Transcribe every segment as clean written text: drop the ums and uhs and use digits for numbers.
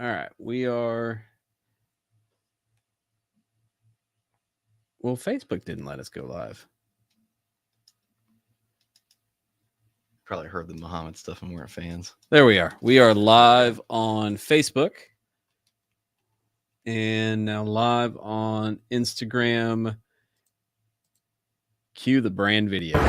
All right. We are. Well, Facebook didn't let us go live. Probably heard the Muhammad stuff and weren't fans. There we are. We are live on Facebook and now live on Instagram. Cue the brand video.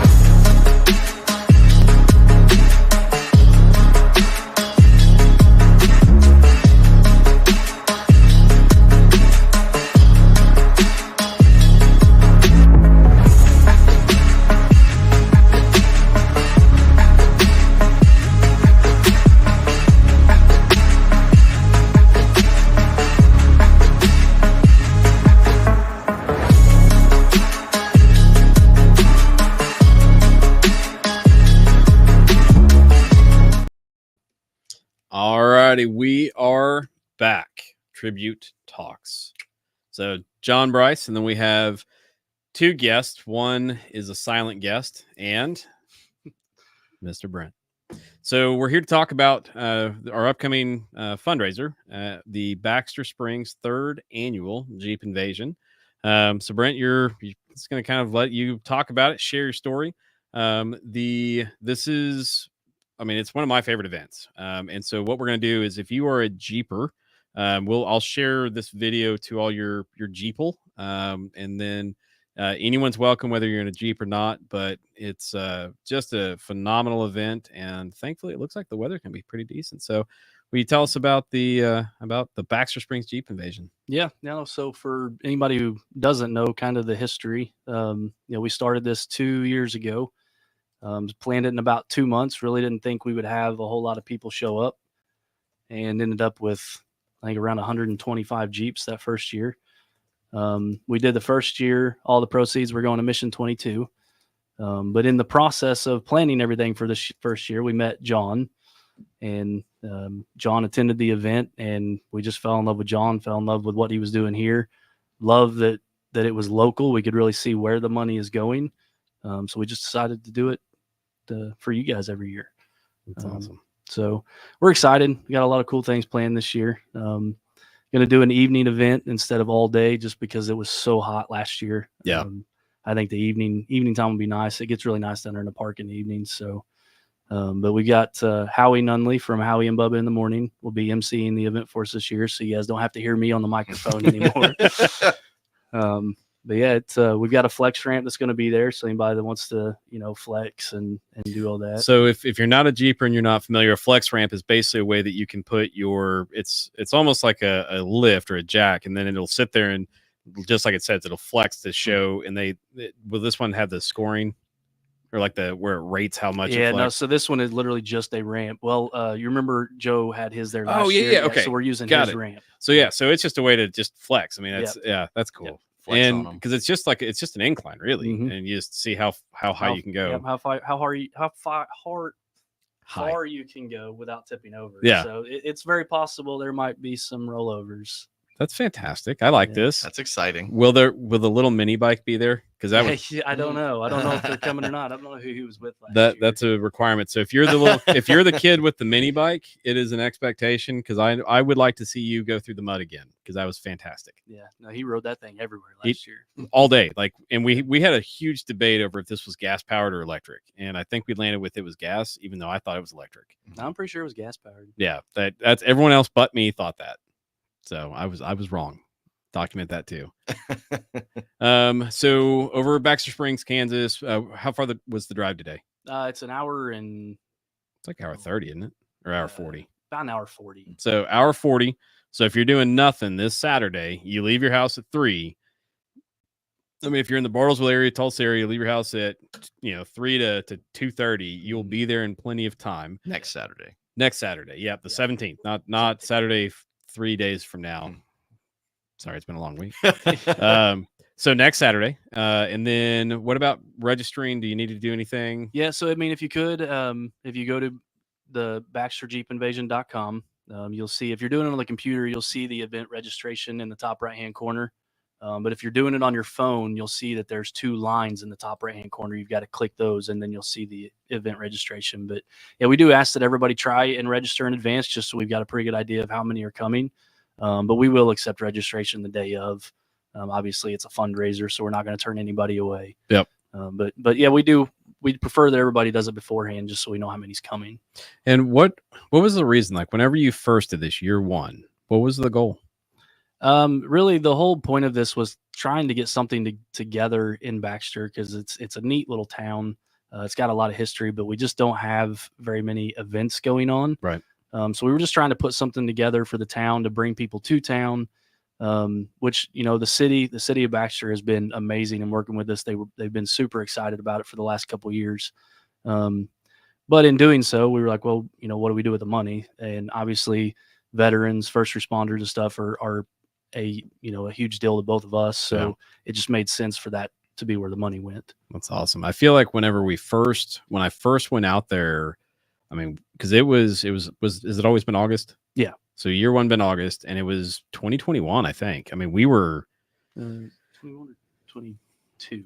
Alrighty, we are back. Tribute Talks. So John Bryce, and then we have two guests. One is a silent guest, and Mr. Brent. So we're here to talk about our upcoming fundraiser, the Baxter Springs 3rd Annual Jeep Invasion. So Brent, you're just going to kind of let you talk about it, share your story. This is, I mean, it's one of my favorite events. And so what we're going to do is, if you are a Jeeper, I'll share this video to all your Jeeple, and then anyone's welcome, whether you're in a Jeep or not. But it's just a phenomenal event, and thankfully, it looks like the weather can be pretty decent. So, will you tell us about the Baxter Springs Jeep Invasion? Yeah, no. So for anybody who doesn't know, kind of the history, we started this 2 years ago. Planned it in about 2 months. Really didn't think we would have a whole lot of people show up, and ended up with, I think, around 125 Jeeps that first year. We did the first year, all the proceeds were going to Mission 22. But in the process of planning everything for this first year, we met John, and John attended the event, and we just fell in love with John, fell in love with what he was doing here. Loved that it was local. We could really see where the money is going. So we just decided to do it for you guys every year. That's awesome. So we're excited. We got a lot of cool things planned this year. Going to do an evening event instead of all day, just because it was so hot last year. Yeah. I think the evening time would be nice. It gets really nice down there in the park in the evenings. So, but we got Howie Nunley from Howie and Bubba in the Morning will be emceeing the event for us this year, so you guys don't have to hear me on the microphone anymore. But yeah, we've got a flex ramp that's going to be there, so anybody that wants to, flex and do all that. So if you're not a Jeeper and you're not familiar, a flex ramp is basically a way that you can put it's almost like a lift or a jack, and then it'll sit there and, just like it says, it'll flex to show. And will this one have the scoring, or like where it rates how much? Yeah, no. So this one is literally just a ramp. Well, you remember Joe had his there last year. Yeah, okay. So we're using his ramp. So so it's just a way to just flex. I mean, that's cool. Yep. And because it's just an incline, really, and you just see how high you can go. Yeah, how far you can go without tipping over. Yeah. So it's very possible there might be some rollovers. That's fantastic. I like this. That's exciting. Will the little mini bike be there? Because I don't know. I don't know if they're coming or not. I don't know who he was with last year. That's a requirement. So if you're the kid with the mini bike, it is an expectation, because I would like to see you go through the mud again, because that was fantastic. Yeah. No, he rode that thing everywhere last year. All day. And we had a huge debate over if this was gas powered or electric. And I think we landed with it was gas, even though I thought it was electric. I'm pretty sure it was gas powered. Yeah. That's everyone else but me thought that. So I was wrong. Document that too. So over at Baxter Springs, Kansas, how far was the drive today? It's an hour and... It's like hour 30, isn't it? Or hour 40? About an hour 40. So hour 40. So if you're doing nothing this Saturday, you leave your house at 3. I mean, if you're in the Bartlesville area, Tulsa area, leave your house at 3 to 2:30. You'll be there in plenty of time. Next Saturday. Yep, the 17th. Not Saturday 3 days from now. Sorry, it's been a long week. So next Saturday. And then what about registering? Do you need to do anything? Yeah. So, I mean, if you could, if you go to the BaxterJeepInvasion.com, you'll see, if you're doing it on the computer, you'll see the event registration in the top right-hand corner. But if you're doing it on your phone, you'll see that there's 2 lines in the top right-hand corner. You've got to click those, and then you'll see the event registration. But yeah, we do ask that everybody try and register in advance, just so we've got a pretty good idea of how many are coming. But we will accept registration the day of. Obviously, it's a fundraiser, so we're not going to turn anybody away. Yep. But yeah, we prefer that everybody does it beforehand, just so we know how many's coming. And what was the reason? Like, whenever you first did this, year one, what was the goal? Really, the whole point of this was trying to get something together in Baxter, because it's a neat little town. It's got a lot of history, but we just don't have very many events going on. Right. So we were just trying to put something together for the town to bring people to town. Which, the city of Baxter has been amazing in working with us. They've been super excited about it for the last couple of years. But in doing so, we were like, well, what do we do with the money? And obviously, veterans, first responders, and stuff are a huge deal to both of us. So it just made sense for that to be where the money went. That's awesome. I feel like when I first went out there, I mean, because has it always been August? Yeah. So year one been August, and it was 2021, I think. I mean, we were 21 or 22.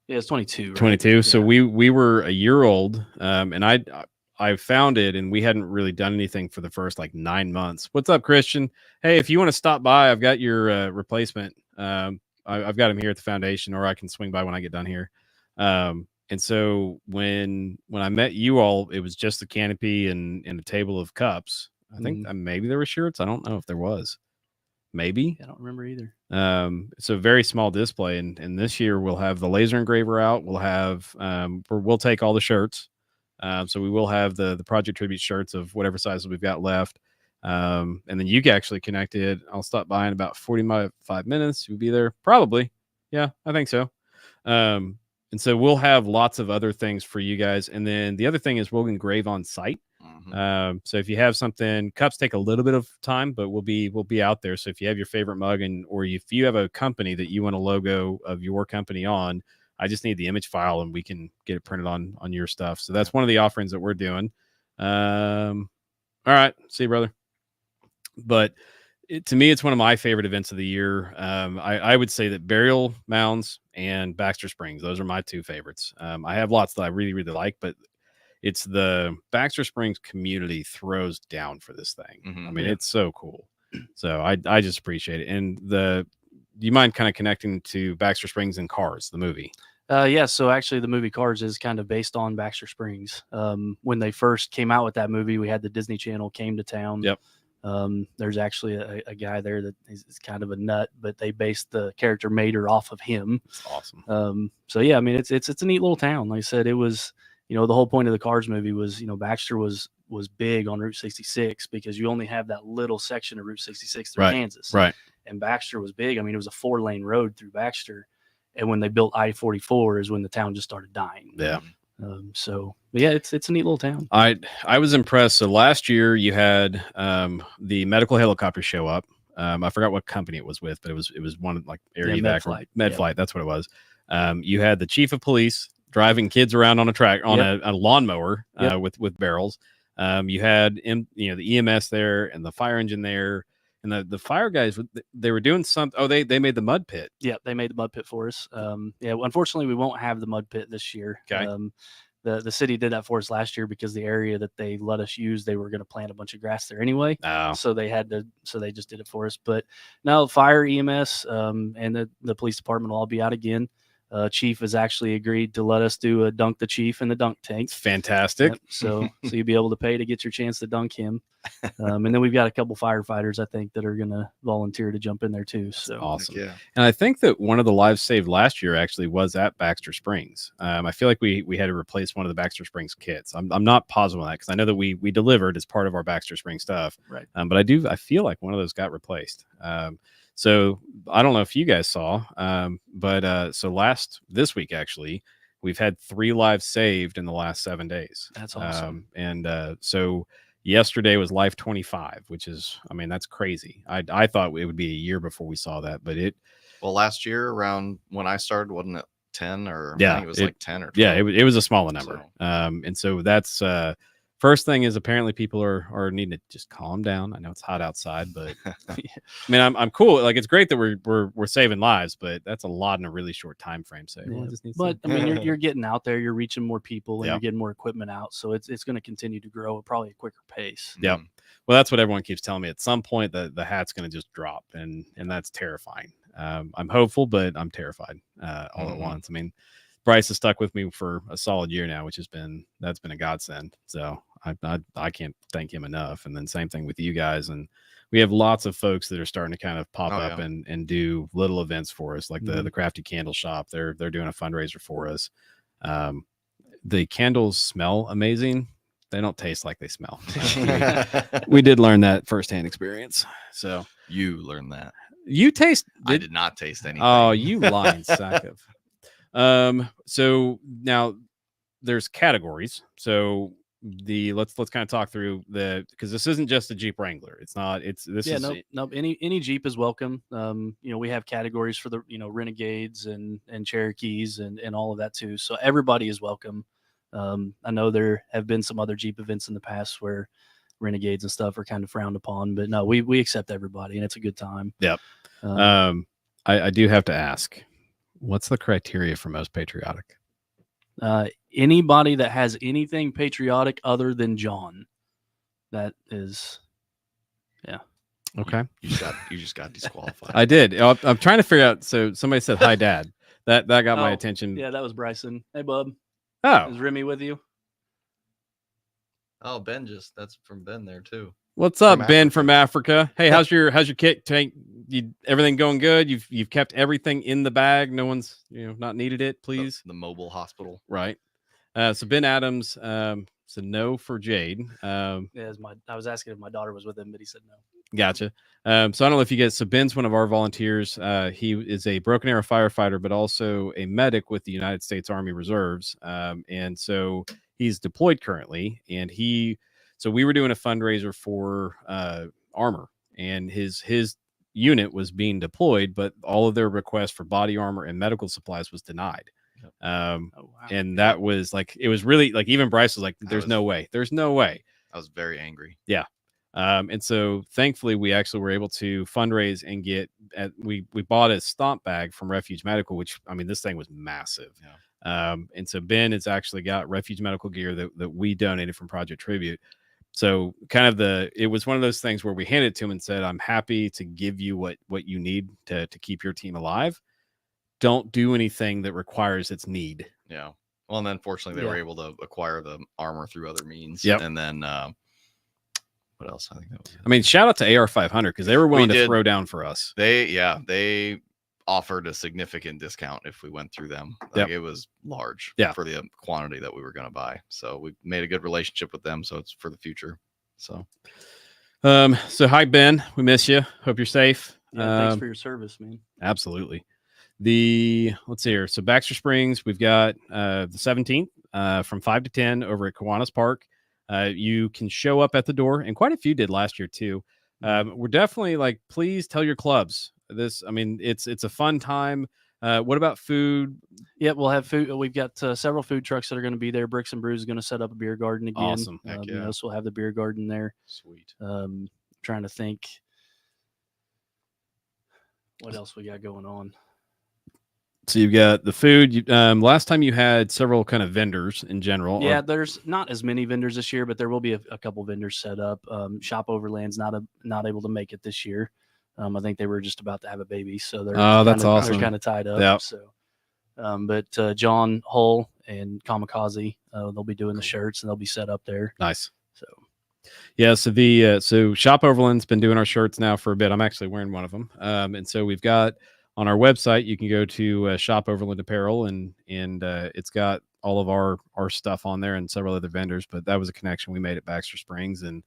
Yeah, it's 22. Right? 22. Yeah. So we were a year old, and I found it, and we hadn't really done anything for the first like 9 months. What's up, Christian? Hey, if you want to stop by, I've got your replacement. I've got him here at the foundation, or I can swing by when I get done here. And so when I met you all, it was just the canopy and a table of cups. I think maybe there were shirts. I don't know if there was. Maybe. I don't remember either. It's a very small display, and this year we'll have the laser engraver out. We'll have we'll take all the shirts. So we will have the Project Tribute shirts of whatever sizes we've got left. And then you can actually connected. I'll stop by in about 45 minutes. You'll be there probably. Yeah, I think so. And so we'll have lots of other things for you guys. And then the other thing is we'll engrave on site. So if you have something, cups take a little bit of time, but we'll be out there. So if you have your favorite mug, or if you have a company that you want a logo of your company on, I just need the image file and we can get it printed on your stuff. So that's one of the offerings that we're doing. All right. See you, brother. But to me, it's one of my favorite events of the year. I would say that Burial Mounds and Baxter Springs, those are my 2 favorites. I have lots that I really, really like, but it's the Baxter Springs community throws down for this thing. I mean, it's so cool. So I just appreciate it. And do you mind kind of connecting to Baxter Springs and Cars, the movie? Yeah, so actually the movie Cars is kind of based on Baxter Springs. When they first came out with that movie, we had the Disney Channel came to town. Yep. There's actually a guy there that is kind of a nut, but they based the character Mater off of him. That's awesome. So yeah, I mean, it's a neat little town. Like I said, it was, the whole point of the Cars movie was, Baxter was big on Route 66 because you only have that little section of Route 66 through Kansas. Right. And Baxter was big. I mean, it was a 4-lane road through Baxter. And when they built I-44 is when the town just started dying. Yeah. So yeah, it's a neat little town. I was impressed. So last year you had the medical helicopter show up. I forgot what company it was with, but it was one like Air Evac Medflight. That's what it was. You had the chief of police driving kids around on a track on a lawnmower with barrels. You had the EMS there and the fire engine there. And the fire guys, they were doing something. Oh, they made the mud pit. Yeah, they made the mud pit for us. Unfortunately, we won't have the mud pit this year. Okay. The city did that for us last year because the area that they let us use, they were going to plant a bunch of grass there anyway. Oh. So they just did it for us. But now fire, EMS, and the police department will all be out again. Chief has actually agreed to let us do a dunk the chief in the dunk tank. Fantastic. Yep. So you'll be able to pay to get your chance to dunk him. And then we've got a couple firefighters, I think, that are going to volunteer to jump in there too. So awesome. Yeah. And I think that one of the lives saved last year actually was at Baxter Springs. I feel like we had to replace one of the Baxter Springs kits. I'm not positive on that because I know that we delivered as part of our Baxter Springs stuff. Right. But I feel like one of those got replaced. So I don't know if you guys saw, but this week, actually, we've had 3 lives saved in the last 7 days. That's awesome. So yesterday was life 25, which is, I mean, that's crazy. I thought it would be a year before we saw that, but well, last year around when I started, wasn't it 10 or yeah, I think it was like 10 or 12. Yeah, it was a smaller number. And so that's First thing is apparently people are needing to just calm down. I know it's hot outside, but I mean, I'm cool. Like, it's great that we're saving lives, but that's a lot in a really short time frame. So everyone just needs But to, I mean, you're getting out there, you're reaching more people, and Yeah. you're getting more equipment out, so it's going to continue to grow at probably a quicker pace. Yep. Well, that's what everyone keeps telling me. At some point, the hat's going to just drop, and that's terrifying. I'm hopeful, but I'm terrified all at once. I mean, Bryce has stuck with me for a solid year now, which that's been a godsend. So I can't thank him enough. And then same thing with you guys. And we have lots of folks that are starting to kind of pop up and do little events for us, like the Crafty Candle Shop. They're doing a fundraiser for us. The candles smell amazing. They don't taste like they smell. We did learn that firsthand experience. So You learned that. you taste. I did not taste anything. Oh, you lying sack of. So now there's categories. So let's kind of talk through because this isn't just a Jeep Wrangler. It's not. Nope. Any Jeep is welcome. We have categories for the Renegades and Cherokees and all of that too. So everybody is welcome. I know there have been some other Jeep events in the past where Renegades and stuff are kind of frowned upon, but no, we accept everybody, and it's a good time. Yep. I do have to ask, what's the criteria for most patriotic? Anybody that has anything patriotic other than John, that is, yeah. Okay. You just got disqualified. I did. I'm trying to figure out. So somebody said, "Hi, Dad." That got my attention. Yeah, that was Bryson. Hey, bub. Oh, is Remy with you? Oh, that's from Ben there too. What's up, Ben from Africa? Hey, how's your kit tank? Everything going good? You've kept everything in the bag. No one's not needed it. Please. The mobile hospital, right? So Ben Adams said no for Jade. I was asking if my daughter was with him, but he said no. Gotcha. So I don't know if you guys. So Ben's one of our volunteers. He is a Broken Arrow firefighter, but also a medic with the United States Army Reserves. And so he's deployed currently, and so we were doing a fundraiser for armor, and his unit was being deployed, but all of their requests for body armor and medical supplies was denied. And that was like, it was really like, even Bryce was like, there's no way. I was very angry. Yeah. And so thankfully we actually were able to fundraise and we bought a stomp bag from Refuge Medical, which, I mean, this thing was massive. Yeah. And so Ben has actually got Refuge Medical gear that we donated from Project Tribute. So kind of it was one of those things where we handed it to him and said, I'm happy to give you what you need to keep your team alive. Don't do anything that requires its need. Yeah. Well, and then fortunately they were able to acquire the armor through other means. Yep. And then what else? I think that was it. I mean, shout out to AR 500 because they were willing to throw down for us. They offered a significant discount if we went through them. It was large for the quantity that we were going to buy. So we made a good relationship with them. So it's for the future. So hi, Ben. We miss you. Hope you're safe. Yeah, thanks for your service, man. Absolutely. Let's see here. So Baxter Springs, we've got the 17th from 5 to 10 over at Kiwanis Park. You can show up at the door, and quite a few did last year too. We're definitely please tell your clubs. It's a fun time. What about food? Yeah, we'll have food. We've got several food trucks that are going to be there. Bricks and Brews is going to set up a beer garden again. Awesome. So we'll have the beer garden there. Sweet. Trying to think what else we got going on. So you've got the food. Last time you had several kind of vendors in general. Yeah, there's not as many vendors this year, but there will be a couple vendors set up. Shop Overland's not able to make it this year. I think they were just about to have a baby, so that's awesome. They're kind of tied up. Yep. So, but John Hull and Kamikaze, they'll be doing the shirts and they'll be set up there. Nice. So, yeah. So so Shop Overland's been doing our shirts now for a bit. I'm actually wearing one of them. And so we've got on our website, you can go to Shop Overland Apparel, and it's got all of our stuff on there and several other vendors. But that was a connection we made at Baxter Springs, and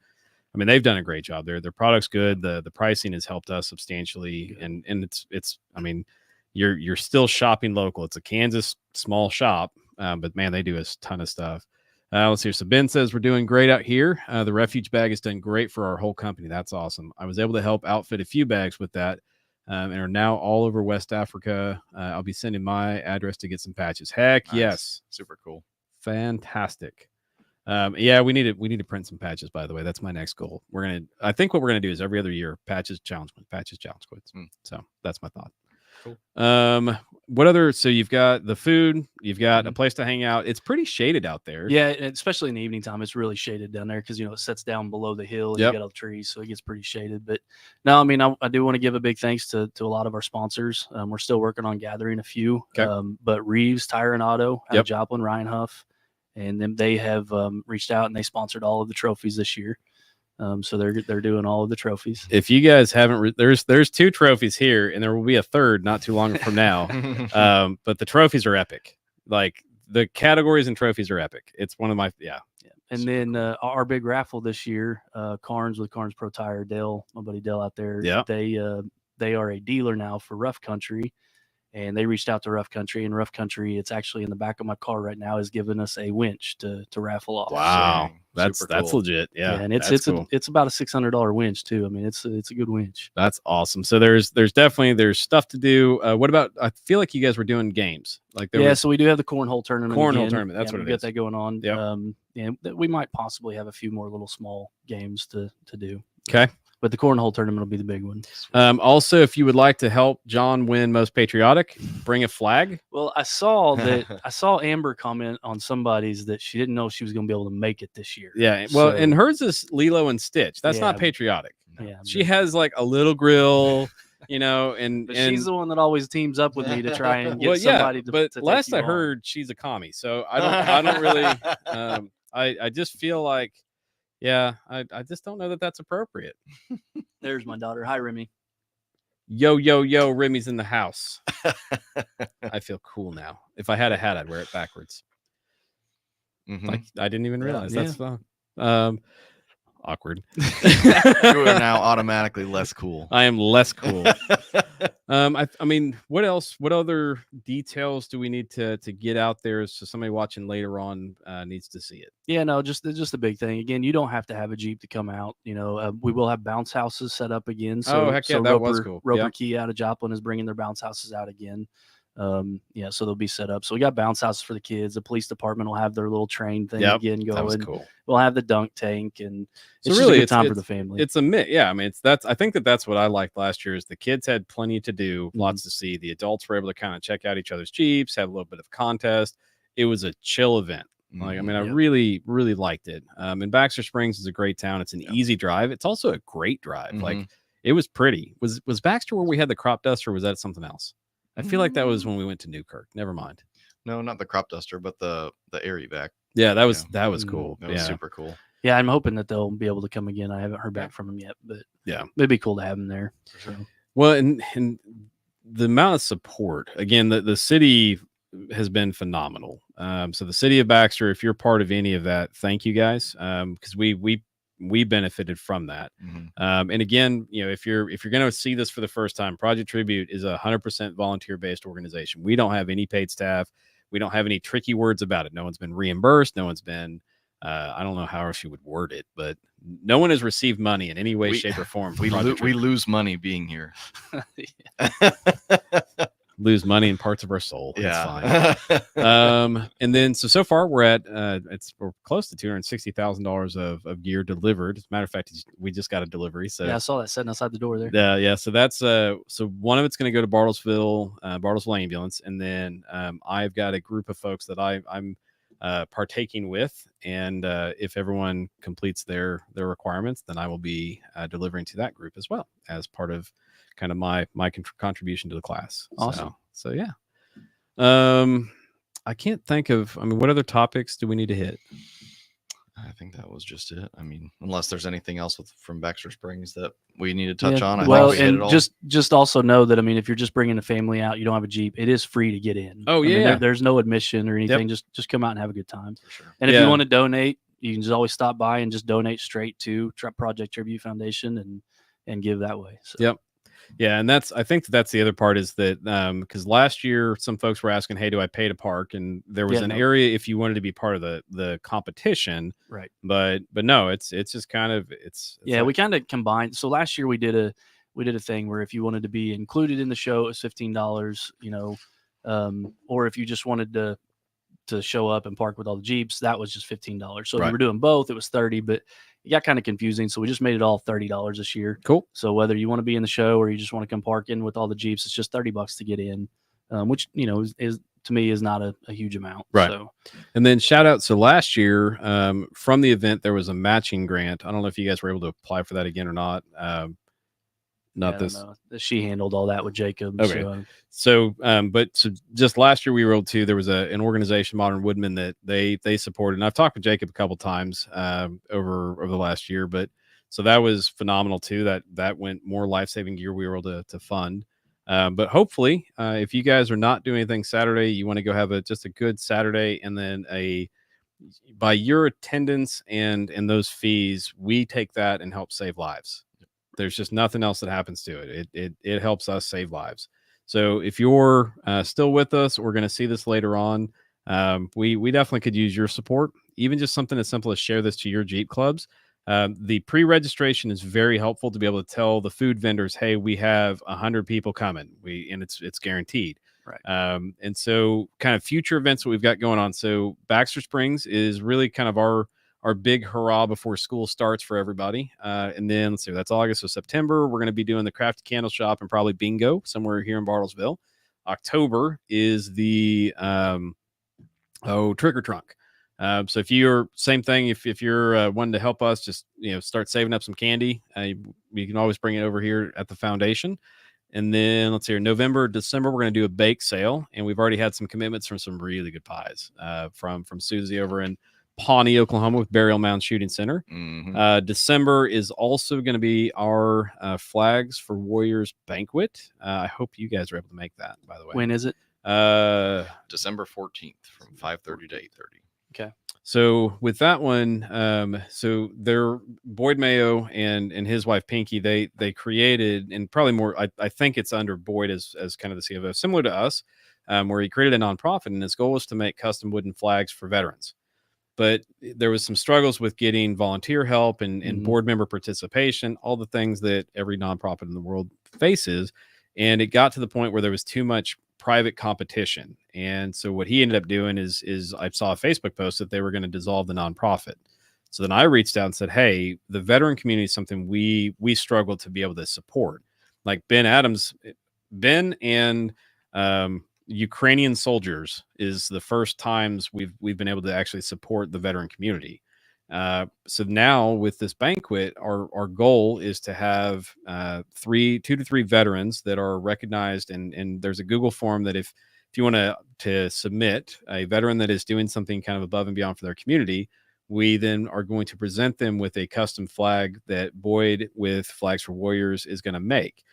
I mean, they've done a great job there. Their product's good. The pricing has helped us substantially. And it's, I mean, you're still shopping local. It's a Kansas small shop, but man, they do a ton of stuff. Let's see. So Ben says we're doing great out here. The Refuge bag has done great for our whole company. That's awesome. I was able to help outfit a few bags with that, and are now all over West Africa. I'll be sending my address to get some patches. Heck, nice. Yes. Super cool. Fantastic. Yeah, we need to print some patches, by the way. That's my next goal. I think what we're gonna do is every other year, patches challenge quotes. So that's my thought. Cool. What other? So you've got the food, you've got a place to hang out. It's pretty shaded out there. Yeah, especially in the evening time, it's really shaded down there because it sets down below the hill and you got all the trees, so it gets pretty shaded. But no, I mean, I do want to give a big thanks to a lot of our sponsors. We're still working on gathering a few. But Reeves Tire and Auto out of Joplin, Ryan Huff, and then they have reached out and they sponsored all of the trophies this year. So they're doing all of the trophies. If you guys haven't, there's 2 trophies here, and there will be a third not too long from now. But the trophies are epic. Like the categories and trophies are epic. It's one of my And then our big raffle this year, Carnes with Carnes Pro Tire, Dale, my buddy Dale out there. Yeah, they are a dealer now for Rough Country. And they reached out to Rough Country, and Rough Country, it's actually in the back of my car right now, is giving us a winch to raffle off. Wow, so, that's legit. Yeah, and it's cool. It's about a $600 winch too. I mean, it's a good winch. That's awesome. So there's definitely stuff to do. What about? I feel like you guys were doing games. Like so we do have the cornhole tournament. That's what it is. We got that going on. Yep. And we might possibly have a few more little small games to do. Okay. But the cornhole tournament will be the big one. Also, if you would like to help John win Most Patriotic, bring a flag. Well, I saw Amber comment on somebody's that she didn't know she was going to be able to make it this year. Yeah. Well, and hers is Lilo and Stitch. That's not patriotic. Yeah. She has like a little grill, and she's the one that always teams up with me to try and get somebody to. But to last I heard, she's a commie. So I don't really. I just feel like. Yeah, I just don't know that that's appropriate. There's my daughter. Hi, Remy. Yo, Remy's in the house. I feel cool now. If I had a hat, I'd wear it backwards. Like I didn't even realize that's fun. Awkward. You are now automatically less cool. I am less cool. I mean, what else? What other details do we need to get out there so somebody watching later on needs to see it? Yeah, no, just a big thing. Again, you don't have to have a Jeep to come out. We will have bounce houses set up again. So, heck yeah, that was cool. Roper Key out of Joplin is bringing their bounce houses out again. So they'll be set up. So we got bounce houses for the kids. The police department will have their little train thing again going. That was cool. We'll have the dunk tank, and it's really a good time for the family. It's a mix. Yeah, I mean, I think that's what I liked last year is the kids had plenty to do, lots to see. The adults were able to kind of check out each other's Jeeps, have a little bit of contest. It was a chill event. Like, I mean, I really, really liked it. And Baxter Springs is a great town. It's an easy drive. It's also a great drive. Like, it was pretty. Was Baxter where we had the crop dust, or was that something else? I feel like that was when we went to Newkirk. Never mind. No, not the crop duster, but the air evac. Yeah, that was cool. That was super cool. Yeah, I'm hoping that they'll be able to come again. I haven't heard back from them yet, but yeah, it'd be cool to have them there. Sure. Well, and the amount of support, again, the city has been phenomenal. So the city of Baxter, if you're part of any of that, thank you guys. Because we benefited from that. And again, if you're going to see this for the first time, Project Tribute is a 100% volunteer-based organization. We don't have any paid staff. We don't have any tricky words about it. No one's been reimbursed. No one's been, I don't know how else you would word it, but no one has received money in any way, shape, or form. We lose money being here. Lose money in parts of our soul. Yeah. It's fine. And then so far we're at we're close to $260,000 of gear delivered. As a matter of fact, we just got a delivery. So yeah, I saw that sitting outside the door there. Yeah. So that's so one of it's going to go to Bartlesville Ambulance, and then I've got a group of folks that I'm partaking with, and if everyone completes their requirements, then I will be delivering to that group as well as part of kind of my contribution to the class. Awesome. So yeah. I can't think of, what other topics do we need to hit? I think that was just it. I mean, unless there's anything else from Baxter Springs that we need to touch on. Well, and just also know that, if you're just bringing a family out, you don't have a Jeep, it is free to get in. Oh yeah. There's no admission or anything. Just come out and have a good time. For sure. And if you want to donate, you can just always stop by and just donate straight to Project Tribute Foundation and give that way. So. Yep. Yeah, and I think that's the other part is that because last year some folks were asking, hey, do I pay to park? And there was an area if you wanted to be part of the competition, right? But no, it's just kind of it's we kind of combined. So last year we did a thing where if you wanted to be included in the show, it was $15, or if you just wanted to to show up and park with all the Jeeps, that was just $15. So if Right. you were doing both, it was $30, but it got kind of confusing. So we just made it all $30 this year. Cool. So whether you want to be in the show or you just want to come park in with all the Jeeps, it's just $30 to get in, which, you know, is to me is not a huge amount. Right. So, and then shout out. So last year, from the event, there was a matching grant. I don't know if you guys were able to apply for that again or not. Not this. She handled all that with Jacob. Okay. So just last year we were able to. There was an organization, Modern Woodmen, that they supported, and I've talked with Jacob a couple times over the last year. But so that was phenomenal too. That went more life-saving gear we were able to fund. But hopefully, if you guys are not doing anything Saturday, you want to go have just a good Saturday, and then by your attendance and those fees, we take that and help save lives. There's just nothing else that happens to it. It helps us save lives. So if you're still with us, we're going to see this later on. We definitely could use your support, even just something as simple as share this to your Jeep clubs. The pre-registration is very helpful to be able to tell the food vendors, hey, we have 100 people coming. And it's guaranteed. Right. And so kind of future events that we've got going on. So Baxter Springs is really kind of our big hurrah before school starts for everybody. And then let's see, that's August. So September, we're going to be doing the crafty candle shop and probably bingo somewhere here in Bartlesville. October is the trick or trunk. So if you're same thing, if you're wanting to help us, just start saving up some candy. You can always bring it over here at the foundation. And then let's see here, November, December, we're going to do a bake sale, and we've already had some commitments from some really good pies from Susie over in Pawnee, Oklahoma, with Burial Mound Shooting Center. Mm-hmm. December is also going to be our Flags for Warriors banquet. I hope you guys are able to make that, by the way. When is it? December 14th from 5:30 to 8:30. Okay. So with that one, so they're Boyd Mayo and his wife Pinky, they created, and probably more, I think it's under Boyd as kind of the CFO, similar to us, where he created a nonprofit, and his goal was to make custom wooden flags for veterans. But there was some struggles with getting volunteer help and board member participation, all the things that every nonprofit in the world faces. And it got to the point where there was too much private competition. And so what he ended up doing is I saw a Facebook post that they were going to dissolve the nonprofit. So then I reached out and said, hey, the veteran community is something we struggle to be able to support. Like Ben and Ukrainian soldiers is the first times we've been able to actually support the veteran community. So now with this banquet, our goal is to have 2 to 3 veterans that are recognized, and there's a Google form that if you want to submit a veteran that is doing something kind of above and beyond for their community, we then are going to present them with a custom flag that Boyd with Flags for Warriors is going to make.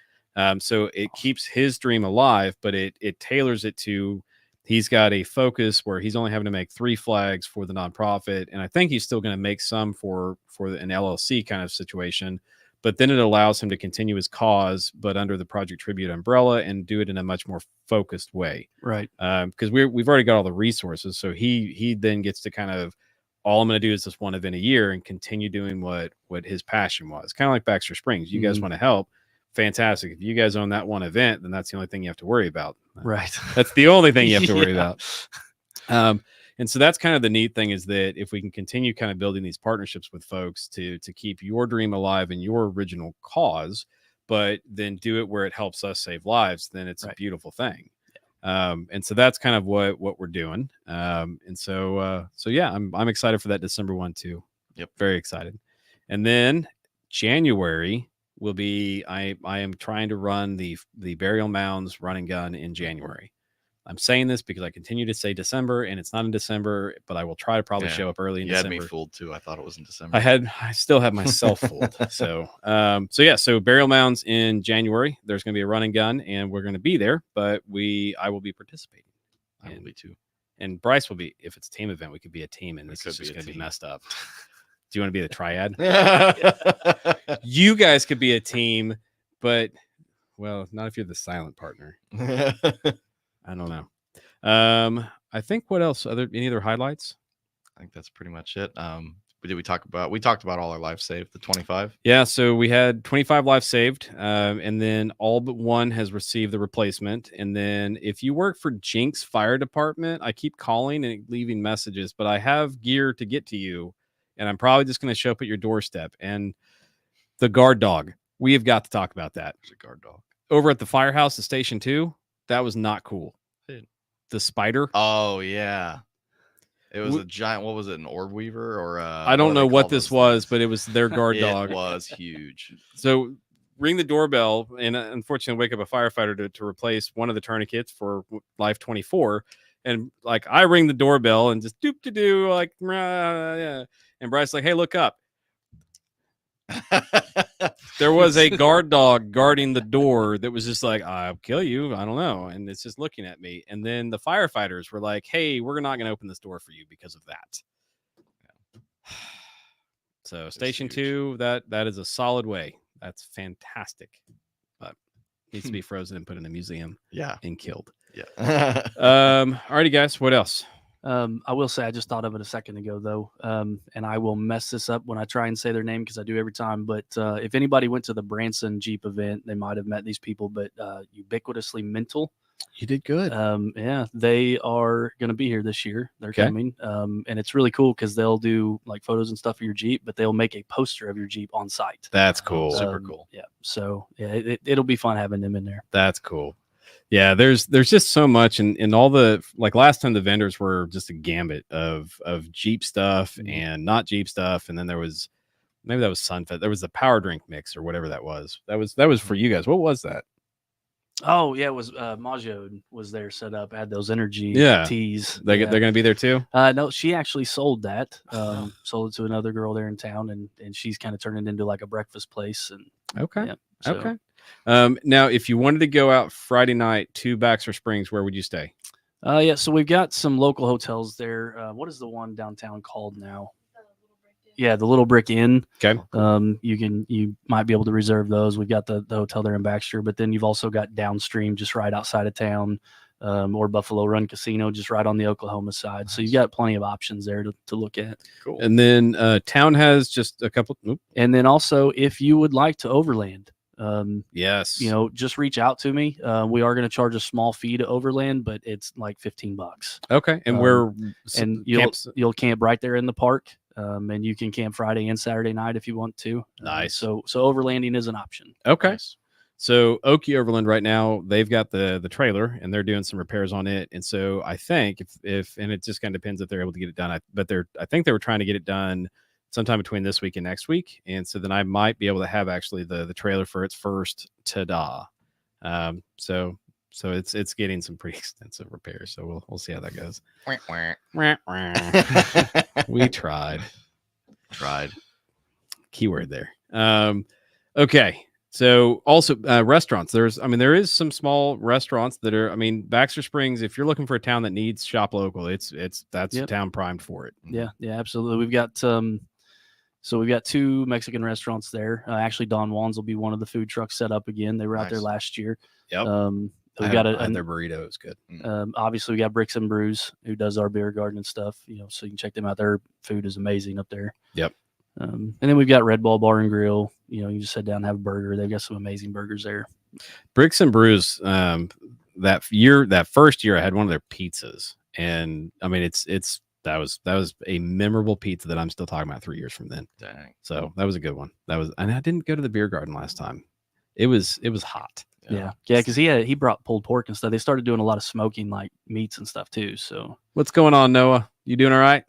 So it keeps his dream alive, but it tailors it to, he's got a focus where he's only having to make 3 flags for the nonprofit. And I think he's still going to make some for an LLC kind of situation, but then it allows him to continue his cause, but under the Project Tribute umbrella, and do it in a much more focused way. Right. Because we've already got all the resources. So he then gets to kind of, all I'm going to do is this one event a year and continue doing what his passion was. Kind of like Baxter Springs. You guys want to help. Fantastic. If you guys own that one event, then that's the only thing you have to worry about. Right. That's the only thing you have to worry about. And so that's kind of the neat thing, is that if we can continue kind of building these partnerships with folks to keep your dream alive and your original cause, but then do it where it helps us save lives, then it's a beautiful thing. And so that's kind of what we're doing. And so yeah, I'm excited for that December one too. Yep. Very excited. And then January will be, I am trying to run the Burial Mounds run and gun in January. I'm saying this because I continue to say December, and it's not in December, but I will try to probably show up early in December. You had me fooled too. I thought it was in December. I still have myself fooled. So Burial Mounds in January. There's going to be a run and gun, and we're going to be there, but I will be participating. I will be too. And Bryce will be, if it's a team event, we could be a team, and this is just going to be messed up. Do you want to be the triad? You guys could be a team, but not if you're the silent partner. I don't know. I think what else? Any other highlights? I think that's pretty much it. did we talked about all our lives saved, the 25? Yeah, so we had 25 lives saved, and then all but one has received the replacement. And then if you work for Jinx Fire Department, I keep calling and leaving messages, but I have gear to get to you, and I'm probably just going to show up at your doorstep. And the guard dog, we have got to talk about that. There's a guard dog. Over at the firehouse at Station 2, that was not cool. The spider. Oh, yeah. It was a giant, what was it, an orb weaver or I don't know what this was, but it was their guard dog. It was huge. So ring the doorbell, and unfortunately wake up a firefighter to replace one of the tourniquets for Life 24. And like I ring the doorbell and just doop to do like, yeah. And Bryce's like, hey, look up. There was a guard dog guarding the door that was just like, I'll kill you. I don't know. And it's just looking at me. And then the firefighters were like, hey, we're not going to open this door for you because of that. Yeah. So Station 2, that is a solid way. That's fantastic. But needs to be frozen and put in a museum. Yeah. And killed. Yeah. Alrighty, guys. What else? I will say I just thought of it a second ago, though, and I will mess this up when I try and say their name because I do every time. But if anybody went to the Branson Jeep event, they might have met these people. But Ubiquitously Mental, you did good. Yeah, they are going to be here this year. They're coming, and it's really cool because they'll do like photos and stuff of your Jeep, but they'll make a poster of your Jeep on site. That's cool. Super cool. Yeah. So yeah, it'll be fun having them in there. That's cool. Yeah, there's just so much, and all the like last time the vendors were just a gambit of Jeep stuff and not Jeep stuff, and then there was maybe that was Sunfest. There was the power drink mix or whatever that was. That was for you guys. What was that? Oh yeah, it was Majo was there set up, had those energy teas. They're gonna be there too. No, she actually sold that. Sold it to another girl there in town, and she's kind of turned it into like a breakfast place. And okay, yeah, so. Okay. Now, if you wanted to go out Friday night to Baxter Springs, where would you stay? Yeah, so we've got some local hotels there. What is the one downtown called now? Yeah, the Little Brick Inn. Okay. You might be able to reserve those. We've got the hotel there in Baxter, but then you've also got downstream, just right outside of town, or Buffalo Run Casino, just right on the Oklahoma side. Nice. So you've got plenty of options there to look at. Cool. And then town has just a couple. And then also, if you would like to overland, yes, just reach out to me. We are going to charge a small fee to overland, but it's like $15. Okay. And you'll camp right there in the park. And you can camp Friday and Saturday night if you want to. Nice. So overlanding is an option. Okay. Nice. So Okie Overland right now, they've got the trailer and they're doing some repairs on it. And so I think if and it just kind of depends if they're able to get it done. I think they were trying to get it done sometime between this week and next week. And so then I might be able to have actually the trailer for its first ta-da. So it's getting some pretty extensive repairs. So we'll see how that goes. We tried. Keyword there. Okay. So also restaurants. There is some small restaurants that are. Baxter Springs. If you're looking for a town that needs shop local, that's a town primed for it. Yeah, absolutely. We've got we've got 2 Mexican restaurants there. Actually, Don Juan's will be one of the food trucks set up again. They were out there last year. Yep. We got their burrito is good. Obviously, we got Bricks and Brews, who does our beer garden and stuff. So you can check them out. Their food is amazing up there. Yep. And then we've got Red Ball Bar and Grill. You just sit down and have a burger. They've got some amazing burgers there. Bricks and Brews. That first year, I had one of their pizzas, and that was a memorable pizza that I'm still talking about 3 years from then. Dang. So that was a good one. And I didn't go to the beer garden last time. It was hot. Yeah, because he brought pulled pork and stuff. They started doing a lot of smoking like meats and stuff too. So what's going on, Noah? You doing all right?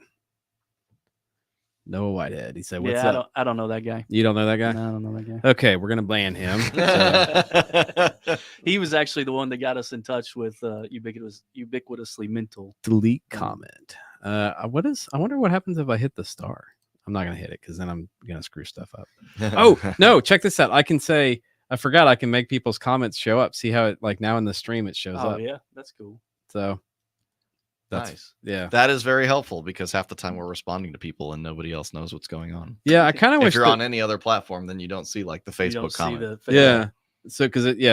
Noah Whitehead. He said, "What's up?" I don't know that guy. You don't know that guy? No, I don't know that guy. Okay, we're gonna ban him. He was actually the one that got us in touch with Ubiquitously Mental. Delete comment. I wonder what happens if I hit the star. I'm not gonna hit it because then I'm gonna screw stuff up. Oh no! Check this out. I can say. I forgot I can make people's comments show up. See how it now in the stream it shows up. Oh yeah, that's cool. So that's nice. Yeah. That is very helpful because half the time we're responding to people and nobody else knows what's going on. Yeah, I kind of wish if you're on any other platform, then you don't see the Facebook comment. Yeah. So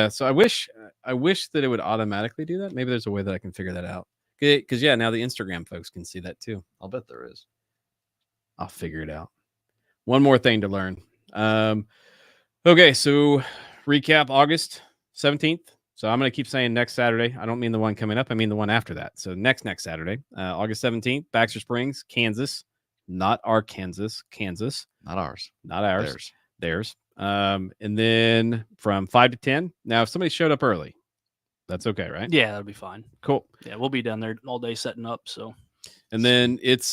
so I wish that it would automatically do that. Maybe there's a way that I can figure that out. Because now the Instagram folks can see that too. I'll bet there is. I'll figure it out. One more thing to learn. Okay, so recap August 17th. So I'm going to keep saying next Saturday. I don't mean the one coming up. I mean the one after that. So next Saturday, August 17th, Baxter Springs, Kansas. Not Arkansas, Kansas. Not ours. Not ours. Theirs. And then from 5 to 10. Now, if somebody showed up early, that's okay, right? Yeah, that'll be fine. Cool. Yeah, we'll be down there all day setting up. So, and then it's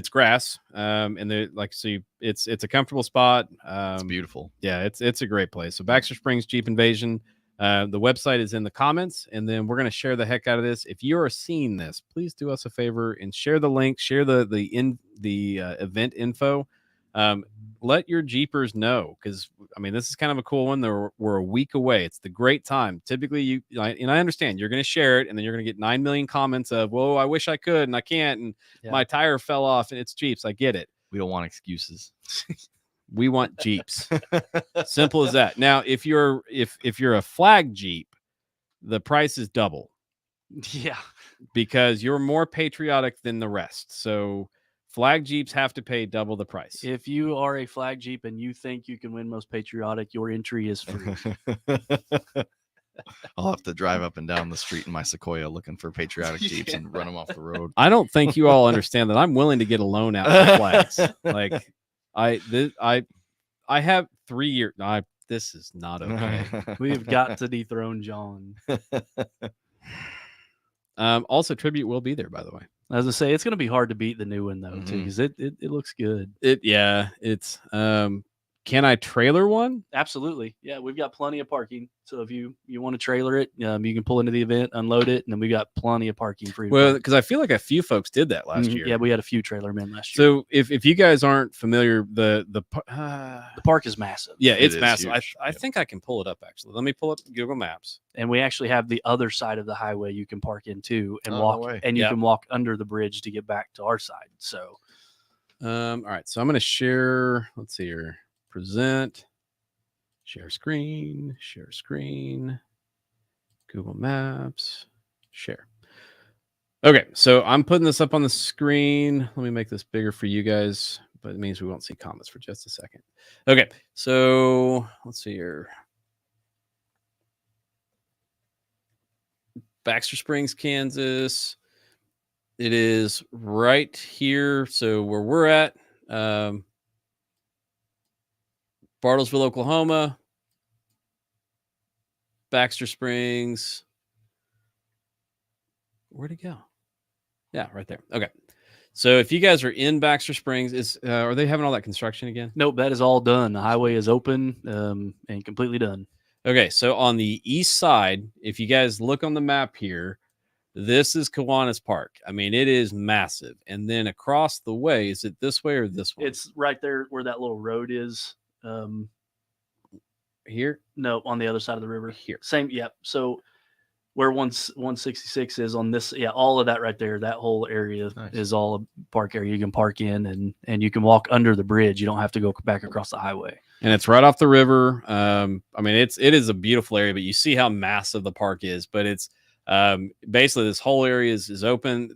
grass. And it's a comfortable spot. It's beautiful. Yeah, it's a great place. So Baxter Springs Jeep Invasion. The website is in the comments, and then we're going to share the heck out of this. If you are seeing this, please do us a favor and share the link, share the event info. Let your Jeepers know, because this is kind of a cool one. We're a week away. It's the great time. Typically, I understand you're going to share it, and then you're going to get 9 million comments of, "Whoa, I wish I could, and I can't, and my tire fell off, and it's Jeeps." I get it. We don't want excuses. We want Jeeps. Simple as that. Now, if you're a flag Jeep, the price is double. Yeah, because you're more patriotic than the rest. So flag Jeeps have to pay double the price. If you are a flag Jeep and you think you can win most patriotic, your entry is free. I'll have to drive up and down the street in my Sequoia looking for patriotic Jeeps and run them off the road. I don't think you all understand that I'm willing to get a loan out for flags. Like I have 3 years. No, this is not okay. We've got to dethrone John. Also, Tribute will be there, by the way. As I say, it's going to be hard to beat the new one though, too, because it looks good. It's. Can I trailer one? Absolutely. Yeah, we've got plenty of parking. So if you want to trailer it, you can pull into the event, unload it, and then we got plenty of parking for you. Well, because I feel like a few folks did that last year. Yeah, we had a few trailer men last year. So if you guys aren't familiar, the park is massive. Yeah, it's massive. I think I can pull it up, actually. Let me pull up Google Maps. And we actually have the other side of the highway you can park in too and walk, and you can walk under the bridge to get back to our side. So, all right. So I'm going to share. Let's see here. Present, share screen, Google Maps, share. Okay, so I'm putting this up on the screen. Let me make this bigger for you guys, but it means we won't see comments for just a second. Okay, so let's see here. Baxter Springs, Kansas. It is right here. So where we're at. Bartlesville, Oklahoma, Baxter Springs. Where'd it go? Yeah, right there. Okay. So if you guys are in Baxter Springs, are they having all that construction again? Nope, that is all done. The highway is open and completely done. Okay, so on the east side, if you guys look on the map here, this is Kiwanis Park. It is massive. And then across the way, is it this way or this way? It's right there where that little road is. Here? No, on the other side of the river. Here. Same, yeah. So where 166 is on this, all of that right there, that whole area is all a park area you can park in, and you can walk under the bridge. You don't have to go back across the highway. And it's right off the river. It is a beautiful area, but you see how massive the park is. But it's basically this whole area is open.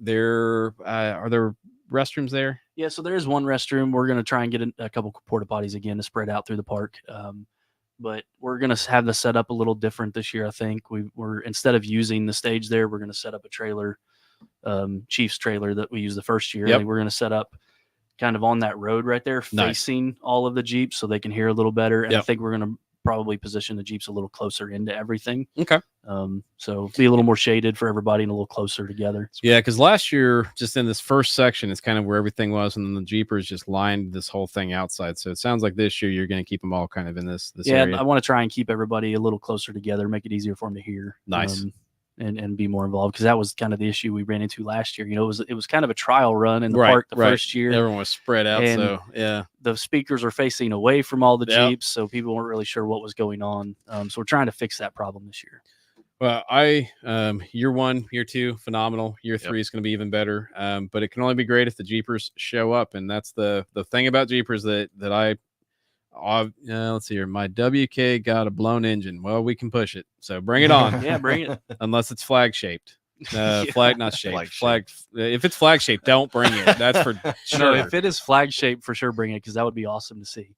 Are there restrooms there? Yeah, so there is one restroom. We're going to try and get a couple porta potties again to spread out through the park. But we're going to have the setup a little different this year. I think we're instead of using the stage there, we're going to set up a trailer, Chiefs trailer that we used the first year. Yep. We're going to set up kind of on that road right there, facing all of the Jeeps so they can hear a little better. And I think we're going to probably position the Jeeps a little closer into everything. Okay. So be a little more shaded for everybody and a little closer together. Yeah, because last year, just in this first section, it's kind of where everything was, and then the Jeepers just lined this whole thing outside. So it sounds like this year you're going to keep them all kind of in this area. I want to try and keep everybody a little closer together, make it easier for them to hear. Nice. And be more involved, because that was kind of the issue we ran into last year. It was kind of a trial run in the park the first year. Everyone was spread out, so yeah. The speakers were facing away from all the Jeeps, so people weren't really sure what was going on. So we're trying to fix that problem this year. Well, year 1, year 2, phenomenal. Year 3 is going to be even better. But it can only be great if the Jeepers show up, and that's the thing about Jeepers that I. Let's see here. My WK got a blown engine. Well, we can push it. So bring it on. Yeah, bring it. Unless it's flag shaped. Flag, not shaped. Flag. If it's flag shaped, don't bring it. That's for sure. No, if it is flag shaped, for sure, bring it because that would be awesome to see.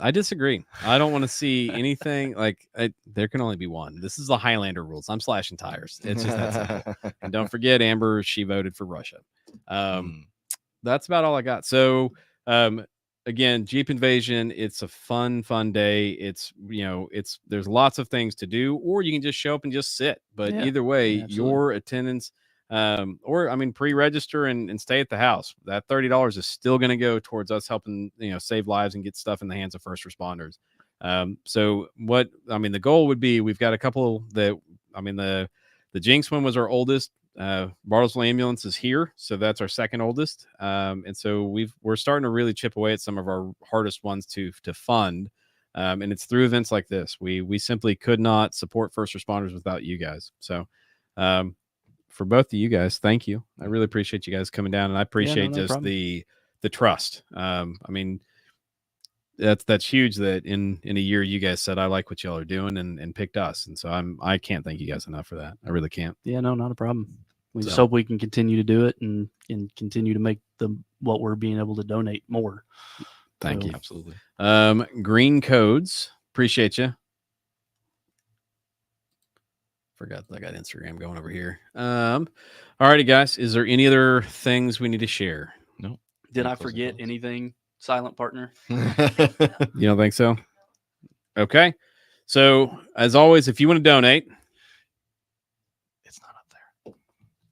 I disagree. I don't want to see anything like there can only be one. This is the Highlander rules. I'm slashing tires. It's just that simple. And don't forget, Amber, she voted for Russia. That's about all I got. So, again, Jeep Invasion. It's a fun day. It's there's lots of things to do, or you can just show up and just sit. But either way, your attendance. Or I mean, pre-register and stay at the house. That $30 is still going to go towards us helping, save lives and get stuff in the hands of first responders. So the goal would be, we've got a couple the Jinx one was our oldest. Bartlesville Ambulance is here, so that's our second oldest. And so we're starting to really chip away at some of our hardest ones to fund. And it's through events like this. We simply could not support first responders without you guys. So, for both of you guys, thank you. I really appreciate you guys coming down, and I appreciate just the trust. That's huge that in a year you guys said, I like what y'all are doing and picked us. And so I can't thank you guys enough for that. I really can't. Yeah, no, not a problem. We just hope we can continue to do it and continue to make what we're being able to donate more. Thank you. Absolutely. Green Codes. Appreciate you. Forgot I got Instagram going over here. All righty, guys. Is there any other things we need to share? No. Did I forget anything, silent partner? You don't think so? Okay. So, as always, if you want to donate, it's not up there.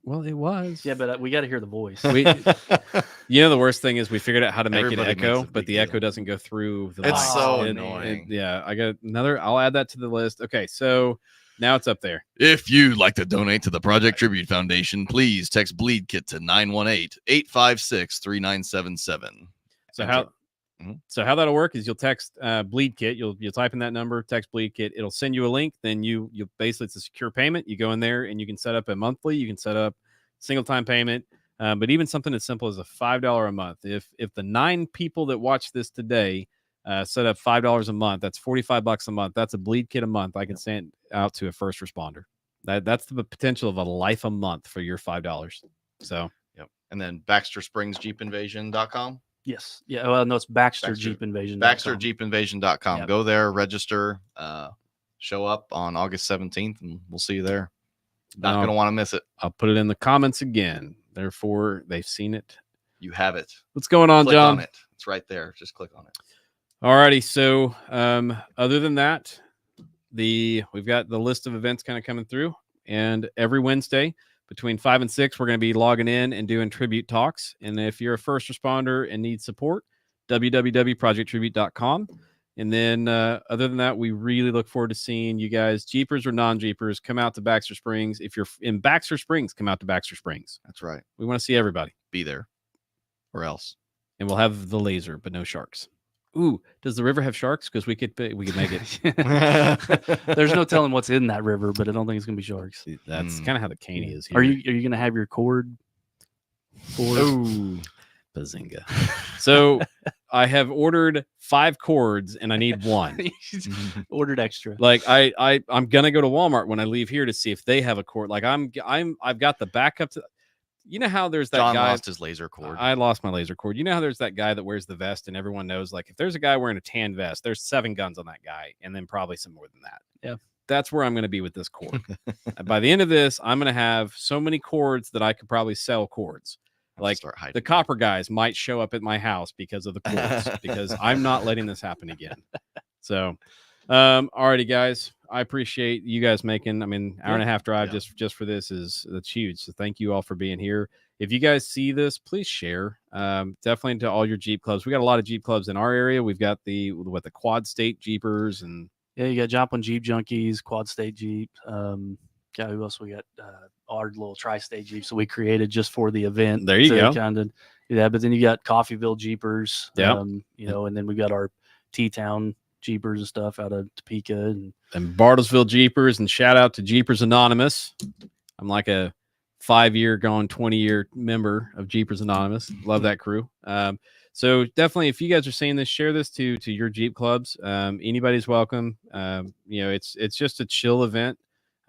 Well, it was. Yeah, but we got to hear the voice. The worst thing is we figured out how to make it echo, but the echo doesn't go through the It's mic. so annoying. I got another. I'll add that to the list. Okay, so now it's up there. If you'd like to donate to the Project Tribute Foundation, please text Bleed Kit to 918-856-3977. So how that'll work is you'll text Bleed Kit. You'll type in that number, text Bleed Kit. It'll send you a link. Then you basically, it's a secure payment. You go in there and you can set up a monthly. You can set up single time payment. But even something as simple as a $5 a month. If the 9 people that watch this today set up $5 a month, that's $45 a month. That's a Bleed Kit a month. I can send out to a first responder. That's the potential of a life a month for your $5. So, yep. And then BaxterSpringsJeepInvasion.com. Yes. Yeah. Well, no, it's Baxter Jeep Invasion. BaxterJeepInvasion.com. Yep. Go there, register, show up on August 17th, and we'll see you there. Not going to want to miss it. I'll put it in the comments again. Therefore, they've seen it. You have it. What's going on, click John? On it. It's right there. Just click on it. All righty. So, other than that, we've got the list of events kind of coming through, and every Wednesday between 5 and 6, we're going to be logging in and doing tribute talks. And if you're a first responder and need support, www.projecttribute.com. And then other than that, we really look forward to seeing you guys, Jeepers or non-Jeepers, come out to Baxter Springs. If you're in Baxter Springs, come out to Baxter Springs. That's right. We want to see everybody. Be there or else. And we'll have the laser, but no sharks. Ooh, does the river have sharks? Because we could make it. There's no telling what's in that river, but I don't think it's gonna be sharks. That's kind of how the Caney is here. Are you gonna have your cord? Oh, bazinga! So I have ordered 5 cords and I need 1. Ordered extra. Like I'm gonna go to Walmart when I leave here to see if they have a cord. Like I've got the backup to. You know how there's that John guy lost his laser cord. I lost my laser cord. You know how there's that guy that wears the vest and everyone knows, like, if there's a guy wearing a tan vest, there's 7 guns on that guy and then probably some more than that. Yeah. That's where I'm going to be with this cord. By the end of this, I'm going to have so many cords that I could probably sell cords. Like the copper guys might show up at my house because of the cords, because I'm not letting this happen again. So, alrighty, guys. I appreciate you guys making, hour and a half drive just for this that's huge. So thank you all for being here. If you guys see this, please share. Definitely to all your Jeep clubs. We got a lot of Jeep clubs in our area. We've got the Quad State Jeepers and you got Joplin Jeep Junkies, Quad State Jeep. Who else we got? Our little Tri-State Jeep. So we created just for the event. There you go. Kind of do that. But then you got Coffeyville Jeepers. Yeah. And then we got our T-Town Jeepers and stuff out of Topeka and Bartlesville Jeepers, and shout out to Jeepers Anonymous. I'm like a 5-year going 20-year member of Jeepers Anonymous. Love that crew. So definitely, if you guys are seeing this, share this to your Jeep clubs. Anybody's welcome. It's just a chill event.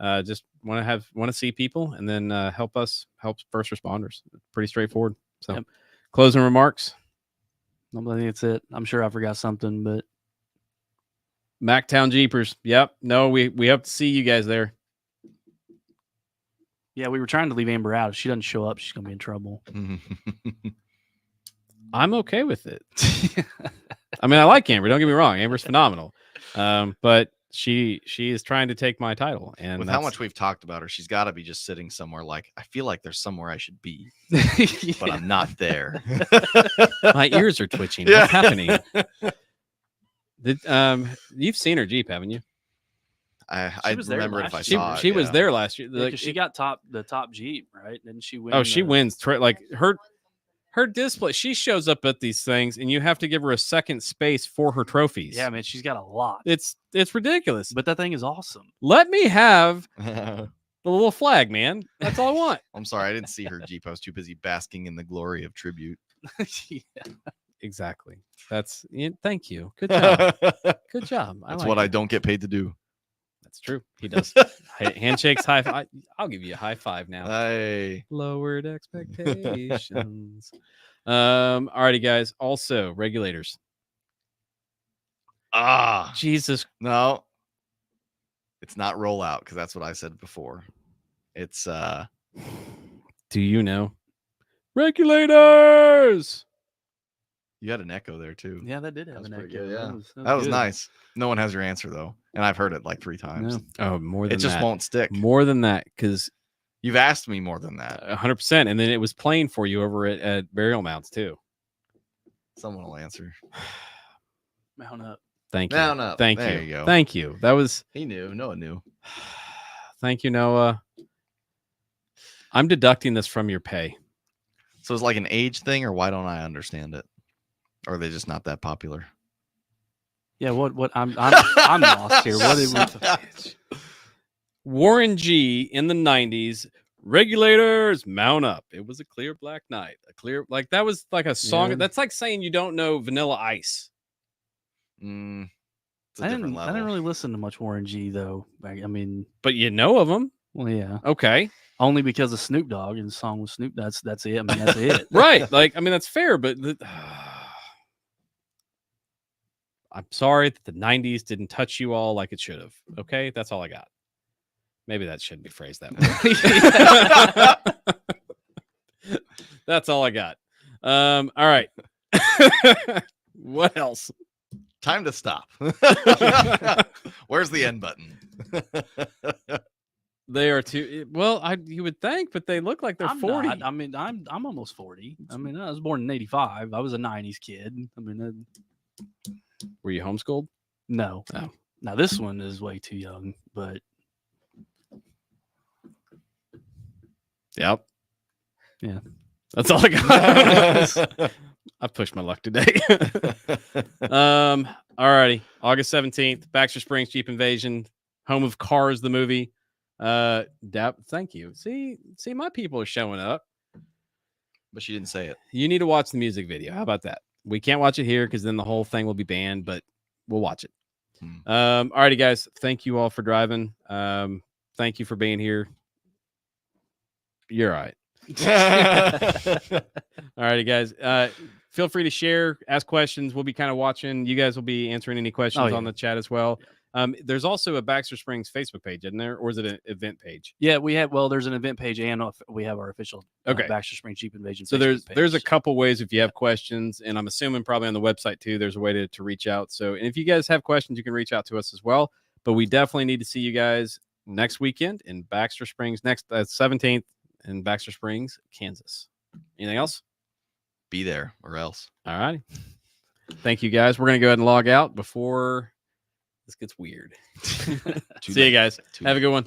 just want to see people, and then help first responders. Pretty straightforward. So, closing remarks. I think it's it. I'm sure I forgot something, but Mactown Jeepers. Yep. No, we hope to see you guys there. Yeah, we were trying to leave Amber out. If she doesn't show up, she's gonna be in trouble. I'm okay with it. I mean, I like Amber. Don't get me wrong. Amber's phenomenal. But she is trying to take my title, and with how much we've talked about her, she's got to be just sitting somewhere. Like, I feel like there's somewhere I should be, but I'm not there. My ears are twitching. Yeah. What's happening? You've seen her Jeep, haven't you? I remember if I saw it. She was there last year. Like, she got the top Jeep, right? Didn't she win? Oh, she wins. Like her display. She shows up at these things, and you have to give her a second space for her trophies. Yeah, man, she's got a lot. It's ridiculous. But that thing is awesome. Let me have the little flag, man. That's all I want. I'm sorry, I didn't see her Jeep. I was too busy basking in the glory of tribute. Yeah. Exactly. Thank you. Good job. Good job. That's what I don't get paid to do. That's true. He does. Handshakes, high five. I'll give you a high five now. Hey. Lowered expectations. Alrighty, guys. Also, regulators. Jesus. No. It's not rollout, because that's what I said before. It's do you know? Regulators. You had an echo there too. Yeah, that did have an echo. Good, yeah. That was nice. No one has your answer though, and I've heard it like 3 times. No. Oh, more than it just that. Won't stick. More than that, because you've asked me more than that. 100%, and then it was playing for you over at Burial Mounds too. Someone will answer. Mount up. Thank you. Mount up. Thank there you. You go. Thank you. That was. He knew. Noah knew. Thank you, Noah. I'm deducting this from your pay. So it's like an age thing, or why don't I understand it? Or are they just not that popular? Yeah, what I'm lost here. What did we Warren G in the 90s, regulators mount up. It was a clear black night. That was like a song. Yeah. That's like saying you don't know Vanilla Ice. I didn't really listen to much Warren G though. I mean, but you know of him. Well, yeah. Okay. Only because of Snoop Dogg and the song with Snoop. That's it. I mean, that's it. Right. Like, I mean, that's fair, but I'm sorry that the 90s didn't touch you all like it should have. Okay. That's all I got. Maybe that shouldn't be phrased that way. That's all I got. All right. What else? Time to stop. Where's the end button? They are too well. You would think, but they look like they're 40. Not. I mean, I'm almost 40. I mean, I was born in '85. I was a '90s kid. I mean, were you homeschooled? No. Oh. Now this one is way too young, but yep. Yeah. That's all I got. I pushed my luck today. All righty. August 17th, Baxter Springs Jeep Invasion, home of Cars the movie. Thank you. See, my people are showing up. But she didn't say it. You need to watch the music video. How about that? We can't watch it here because then the whole thing will be banned, but we'll watch it. All righty, guys. Thank you all for driving. Thank you for being here. You're all right. All righty, guys. Feel free to share, ask questions. We'll be kind of watching. You guys will be answering any questions on the chat as well. There's also a Baxter Springs Facebook page, isn't there? Or is it an event page? Yeah, there's an event page and we have our official Baxter Springs Jeep Invasion. So there's a couple ways if you have questions, and I'm assuming probably on the website too, there's a way to reach out. So, and if you guys have questions, you can reach out to us as well. But we definitely need to see you guys next weekend in Baxter Springs, 17th in Baxter Springs, Kansas. Anything else? Be there or else. All righty. Thank you, guys. We're going to go ahead and log out before this gets weird. See you guys. Have a good one.